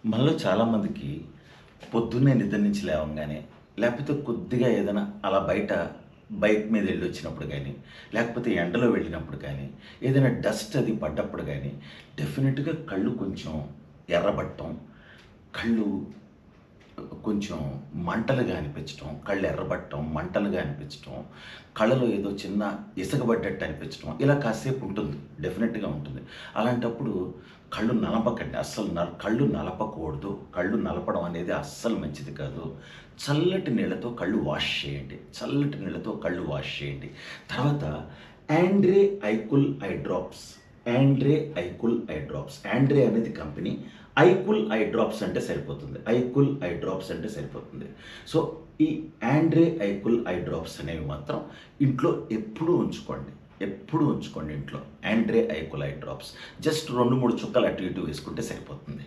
మనలో చాలామందికి పొద్దున్నే నిద్ర నుంచి లేవంగానే, లేకపోతే కొద్దిగా ఏదైనా అలా బయట బైక్ మీద వెళ్ళొచ్చినప్పుడు కానీ, లేకపోతే ఎండలో వెళ్ళినప్పుడు కానీ, ఏదైనా డస్ట్ అది పడ్డప్పుడు కానీ, డెఫినెట్‌గా కళ్ళు కొంచెం ఎర్రబడటం, కళ్ళు కొంచెం మంటలుగా అనిపించటం, కళ్ళు ఎర్రబడటం, మంటలుగా అనిపించటం, కళ్ళలో ఏదో చిన్న ఇసకబడ్డట్టు అనిపించటం, ఇలా కాసేపు ఉంటుంది. డెఫినెట్‌గా ఉంటుంది. అలాంటప్పుడు కళ్ళు నలపకండి. అస్సలు కళ్ళు నలపకూడదు. కళ్ళు నలపడం అనేది అస్సలు మంచిది కాదు. చల్లటి నీళ్ళతో కళ్ళు వాష్ చేయండి. చల్లటి నీళ్ళతో కళ్ళు వాష్ చేయండి. తర్వాత యాండ్రే ఐకుల్ ఐ డ్రాప్స్. యాండ్రే ఐకుల్ ఐ డ్రాప్స్. యాండ్రే అనేది కంపెనీ. ఐకుల్ ఐ డ్రాప్స్ అంటే సరిపోతుంది. ఐకుల్ ఐ డ్రాప్స్ అంటే సరిపోతుంది. సో, ఈ యాండ్రే ఐకుల్ ఐ డ్రాప్స్ అనేవి మాత్రం ఇంట్లో ఎప్పుడూ ఉంచుకోండి. ఎప్పుడూ ఉంచుకోండి ఇంట్లో. యాండ్రే ఐకుల్ ఐ డ్రాప్స్. జస్ట్ 2, 3 చుక్కలు అటు ఇటు వేసుకుంటే సరిపోతుంది.